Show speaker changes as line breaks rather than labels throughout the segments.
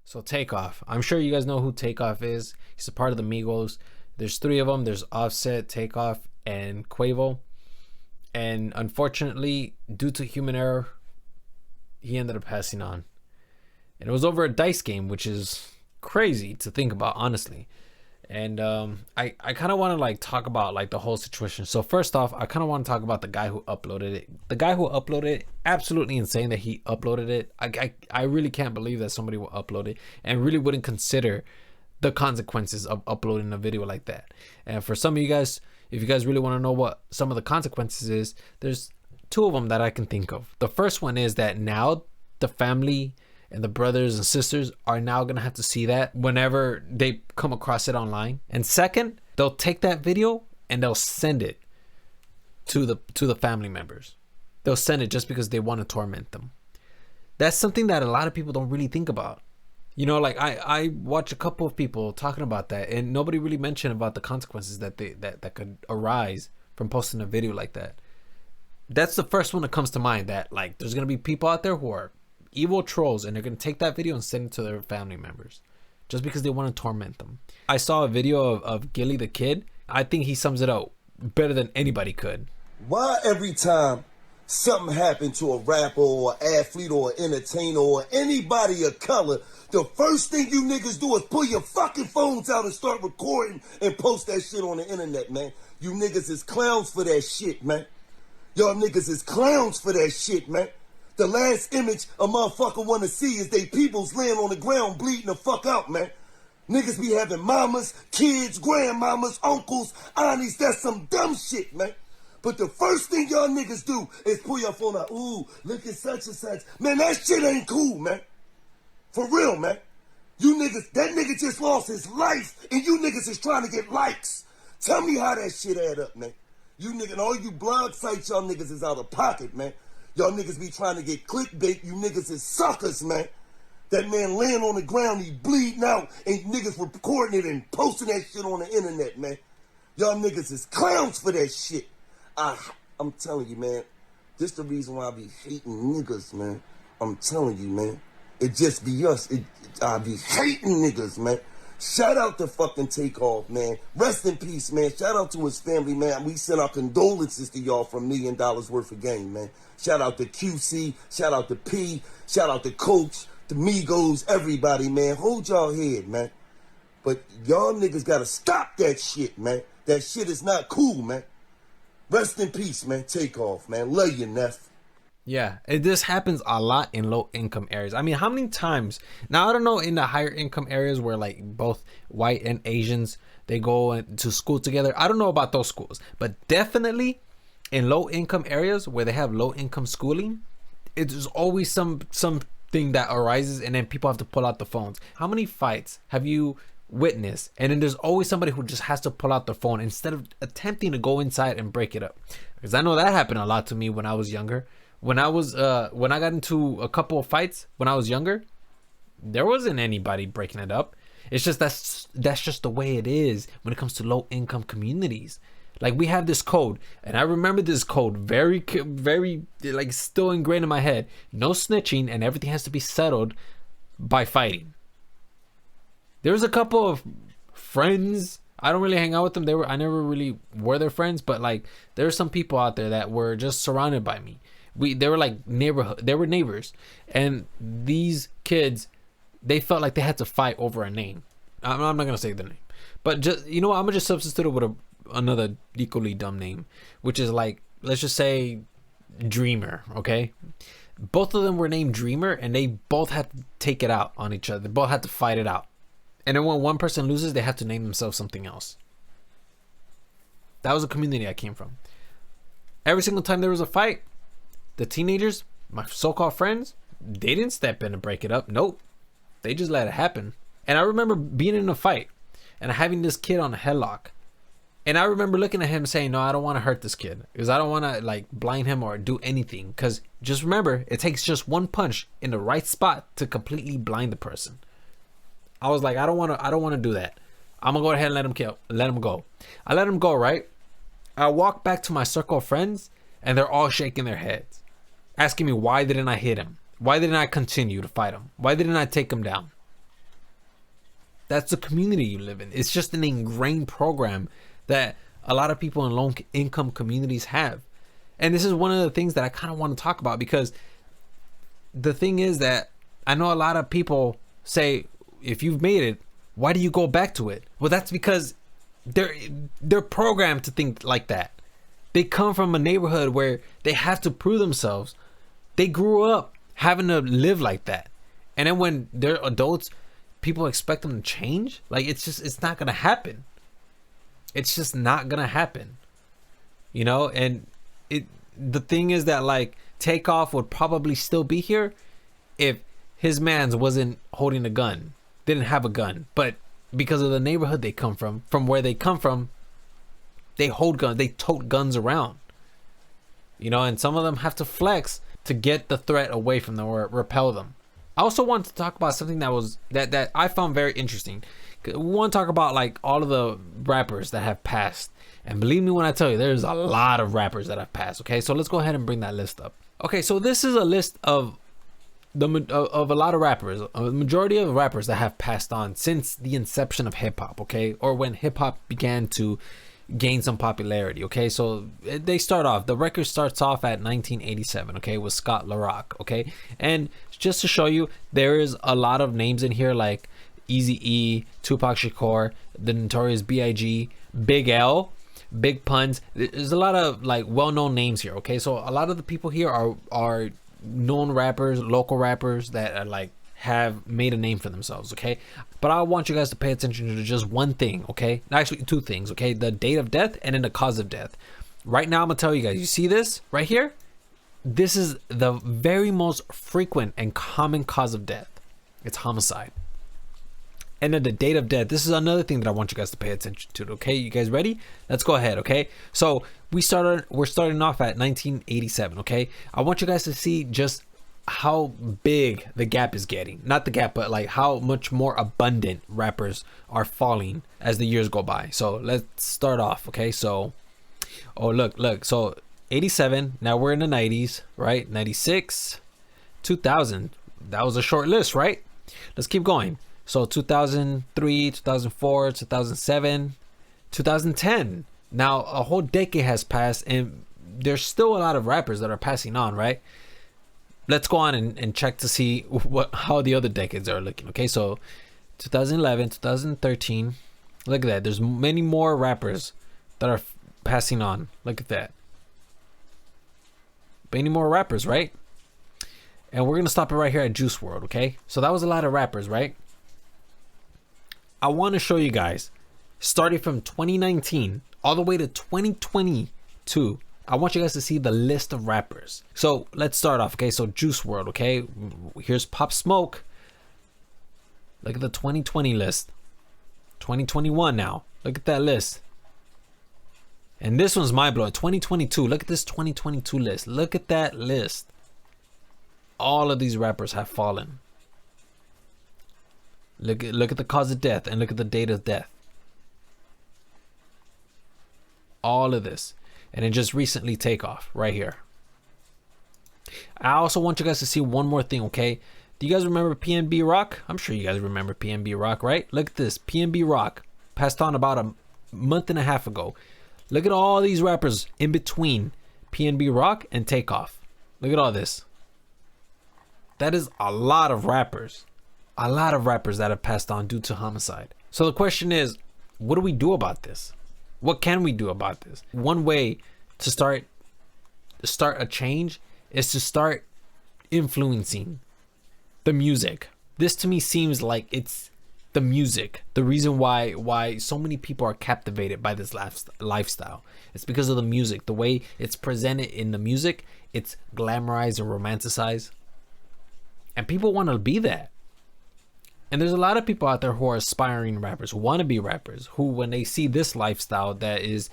So Takeoff. I'm sure you guys know who Takeoff is. He's a part of the Migos. There's three of them. There's Offset, Takeoff, and Quavo. And unfortunately, due to human error, he ended up passing on. And it was over a dice game, which is crazy to think about, honestly. And I kind of want to like talk about like the whole situation. So first off, I kind of want to talk about the guy who uploaded it. The guy who uploaded it, absolutely insane that he uploaded it. I really can't believe that somebody will upload it and really wouldn't consider the consequences of uploading a video like that. And for some of you guys, if you guys really want to know what some of the consequences is, there's two of them that I can think of. The first one is that now the family and the brothers and sisters are now gonna have to see that whenever they come across it online. And second, they'll take that video and they'll send it to the family members. They'll send it just because they want to torment them. That's something that a lot of people don't really think about. You know, like I watch a couple of people talking about that, and nobody really mentioned about the consequences that that could arise from posting a video like that. That's the first one that comes to mind, that like there's gonna be people out there who are evil trolls and they're gonna take that video and send it to their family members just because they want to torment them. I saw a video of Gilly the Kid. I think he sums it up better than anybody could.
Why every time something happened to a rapper or an athlete or an entertainer or anybody of color, the first thing you niggas do is pull your fucking phones out and start recording and post that shit on the internet, man? You niggas is clowns for that shit, man. Y'all niggas is clowns for that shit, man. The last image a motherfucker wanna see is they peoples laying on the ground bleeding the fuck out, man. Niggas be having mamas, kids, grandmamas, uncles, aunties. That's some dumb shit, man. But the first thing y'all niggas do is pull your phone out. Ooh, look at such and such. Man, that shit ain't cool, man. For real, man. You niggas, that nigga just lost his life, and you niggas is trying to get likes. Tell me how that shit add up, man. You niggas, all you blog sites, y'all niggas is out of pocket, man. Y'all niggas be trying to get clickbait. You niggas is suckers, man. That man laying on the ground, he bleeding out, and niggas recording it and posting that shit on the internet, man. Y'all niggas is clowns for that shit. I'm telling you, man. This the reason why I be hating niggas, man. I'm telling you, man. It just be us. I be hating niggas, man. Shout out to fucking Takeoff, man. Rest in peace, man. Shout out to his family, man. We send our condolences to y'all for $1 million worth of game, man. Shout out to QC. Shout out to P. Shout out to Coach, the Migos, everybody, man. Hold y'all head, man. But y'all niggas gotta stop that shit, man. That shit is not cool, man. Rest in peace, man. Takeoff, man. Love you, Neff.
Yeah, this happens a lot in low income areas. I mean, how many times now? I don't know, in the higher income areas where like both white and Asians, they go to school together. I don't know about those schools, but definitely in low income areas where they have low income schooling, it's always something that arises, and then people have to pull out the phones. How many fights have you witnessed? And then there's always somebody who just has to pull out the phone instead of attempting to go inside and break it up. Because I know that happened a lot to me when I was younger. When I got into a couple of fights when I was younger, there wasn't anybody breaking it up. It's just that's just the way it is when it comes to low income communities. Like, we have this code, and I remember this code very like still ingrained in my head. No snitching, and everything has to be settled by fighting. There was a couple of friends. I don't really hang out with them. I never really were their friends, but like there are some people out there that were just surrounded by me. They were like neighbors, and these kids, they felt like they had to fight over a name. I'm not gonna say the name, but just, you know what, I'm gonna just substitute it with another equally dumb name, which is like, let's just say Dreamer. Okay, both of them were named Dreamer, and they both had to take it out on each other. They both had to fight it out, and then when one person loses, they have to name themselves something else. That was a community I came from. Every single time there was a fight, the teenagers, my so-called friends, they didn't step in and break it up. Nope. They just let it happen. And I remember being in a fight and having this kid on a headlock. And I remember looking at him saying, no, I don't want to hurt this kid, because I don't want to like blind him or do anything. Because just remember, it takes just one punch in the right spot to completely blind the person. I was like, I don't want to do that. I'm going to go ahead and let him go. I let him go, right? I walk back to my circle of friends, and they're all shaking their heads, asking me, why didn't I hit him? Why didn't I continue to fight him? Why didn't I take him down? That's the community you live in. It's just an ingrained program that a lot of people in low income communities have. And this is one of the things that I kind of want to talk about, because the thing is that I know a lot of people say, if you've made it, why do you go back to it? Well, that's because they're programmed to think like that. They come from a neighborhood where they have to prove themselves. They grew up having to live like that. And then when they're adults, people expect them to change. Like, it's not gonna happen. It's just not gonna happen, you know. And the thing is that, like, Takeoff would probably still be here if his mans wasn't holding a gun, didn't have a gun. But because of the neighborhood they come from where they come from, they hold guns, they tote guns around, you know. And some of them have to flex to get the threat away from them or repel them. I also want to talk about something that I found very interesting. We want to talk about, like, all of the rappers that have passed. And believe me when I tell you, there's a lot of rappers that have passed. Okay, so let's go ahead and bring that list up. Okay, so this is a list of a lot of rappers, a majority of rappers that have passed on since the inception of hip hop. Okay, or when hip hop began to gain some popularity. Okay, so they start off, the record starts off at 1987, okay, with Scott LaRock. Okay, and just to show you, there is a lot of names in here, like Eazy-E, Tupac Shakur, the Notorious B.I.G., Big L, Big Puns. There's a lot of, like, well-known names here. Okay, so a lot of the people here are known rappers, local rappers that are, like, have made a name for themselves. Okay, but I want you guys to pay attention to just one thing. Okay, actually two things. Okay, the date of death and then the cause of death. Right now I'm gonna tell you guys, you see this right here, this is the very most frequent and common cause of death. It's homicide. And then the date of death, this is another thing that I want you guys to pay attention to. Okay, you guys ready? Let's go ahead. Okay, so we're starting off at 1987. Okay, I want you guys to see just how big the gap is getting. Not the gap, but like how much more abundant rappers are falling as the years go by. So let's start off. Okay, so look, so 87, now we're in the 90s, right? 96, 2000, that was a short list, right? Let's keep going. So 2003, 2004, 2007, 2010. Now a whole decade has passed and there's still a lot of rappers that are passing on, right? Let's go on and check to see how the other decades are looking. Okay, so 2011, 2013, look at that. There's many more rappers that are passing on. Look at that. Many more rappers, right? And we're gonna stop it right here at Juice WRLD. Okay, so that was a lot of rappers, right? I want to show you guys, starting from 2019 all the way to 2022. I want you guys to see the list of rappers. So let's start off. Okay, so Juice WRLD. Okay, here's Pop Smoke. Look at the 2020 list. 2021 now. Look at that list. And this one's mind blowing. 2022. Look at this 2022 list. Look at that list. All of these rappers have fallen. Look at the cause of death and look at the date of death. All of this. And then just recently Takeoff right here. I also want you guys to see one more thing, okay? Do you guys remember PNB Rock? I'm sure you guys remember PNB Rock, right? Look at this. PNB Rock passed on about a month and a half ago. Look at all these rappers in between PNB Rock and Takeoff. Look at all this. That is a lot of rappers. A lot of rappers that have passed on due to homicide. So the question is, what do we do about this? What can we do about this? One way to start a change is to start influencing the music. This to me seems like it's the music. The reason why so many people are captivated by this lifestyle. It's because of the music. The way it's presented in the music, it's glamorized and romanticized. And people want to be that. And there's a lot of people out there who are aspiring rappers, who want to be rappers, who when they see this lifestyle that is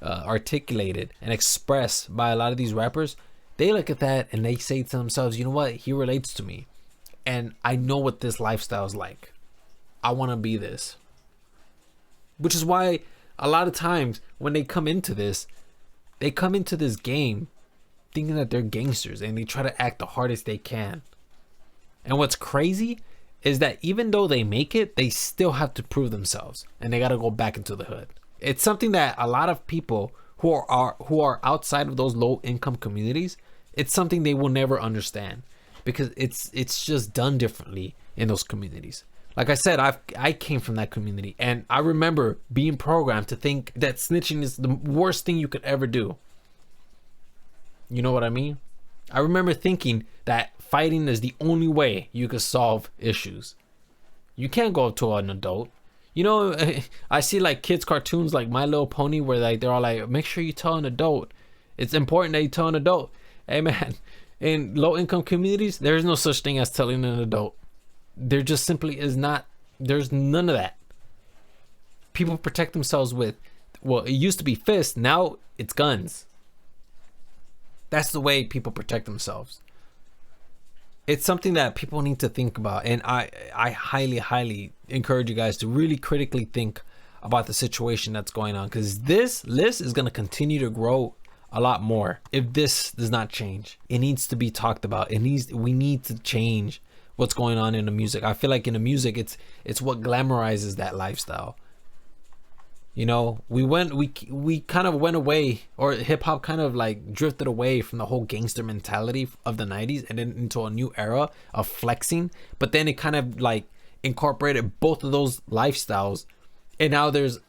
articulated and expressed by a lot of these rappers, they look at that and they say to themselves, you know what, he relates to me. And I know what this lifestyle is like. I want to be this. Which is why a lot of times when they come into this game thinking that they're gangsters and they try to act the hardest they can. And what's crazy is that even though they make it, they still have to prove themselves, and they got to go back into the hood. It's something that a lot of people who are outside of those low income communities, it's something they will never understand, because it's just done differently in those communities. Like I said, I came from that community, and I remember being programmed to think that snitching is the worst thing you could ever do. You know what I mean? I remember thinking that fighting is the only way you could solve issues. You can't go up to an adult. You know, I see like kids cartoons like My Little Pony where like they're all like, make sure you tell an adult. It's important that you tell an adult. Hey man, in low income communities, there is no such thing as telling an adult. There just simply is not. There's none of that. People protect themselves with, well, it used to be fists, now it's guns. That's the way people protect themselves. It's something that people need to think about, and I highly encourage you guys to really critically think about the situation that's going on, because this list is going to continue to grow a lot more if this does not change. It needs to be talked about. We need to change what's going on in the music. I feel like in the music, it's what glamorizes that lifestyle. You know, we kind of went away, or hip hop kind of like drifted away from the whole gangster mentality of the 90s and then into a new era of flexing. But then it kind of like incorporated both of those lifestyles, and now there's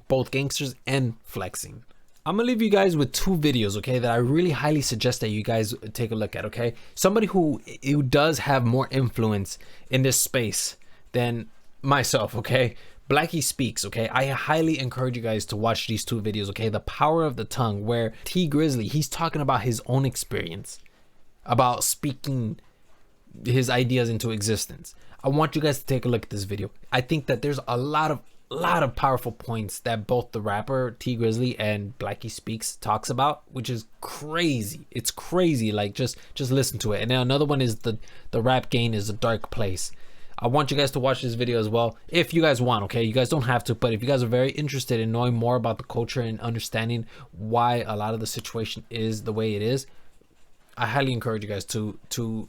both gangsters and flexing. I'm gonna leave you guys with two videos, okay, that I really highly suggest that you guys take a look at, okay? Somebody who does have more influence in this space than myself, okay? Blackie Speaks, okay? I highly encourage you guys to watch these two videos, okay? The Power of the Tongue, where T Grizzly, he's talking about his own experience, about speaking his ideas into existence. I want you guys to take a look at this video. I think that there's a lot of powerful points that both the rapper T Grizzly and Blackie Speaks talks about, which is crazy. It's crazy. Like just listen to it. And then another one is the rap game is a dark place. I want you guys to watch this video as well if you guys want, okay? You guys don't have to, but if you guys are very interested in knowing more about the culture and understanding why a lot of the situation is the way it is, I highly encourage you guys to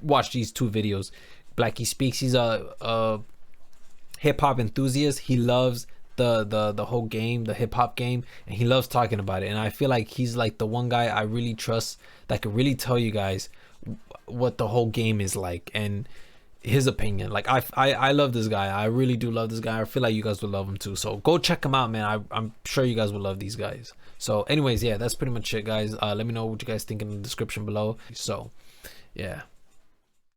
watch these two videos. Blackie Speaks, he's a hip hop enthusiast. He loves the whole game, the hip hop game, and he loves talking about it. And I feel like he's like the one guy I really trust that could really tell you guys what the whole game is like and his opinion. Like I love this guy. I really do love this guy. I feel like you guys will love him too. So go check him out, man. I'm sure you guys will love these guys. So anyways, yeah, that's pretty much it, guys. Let me know what you guys think in the description below. So yeah.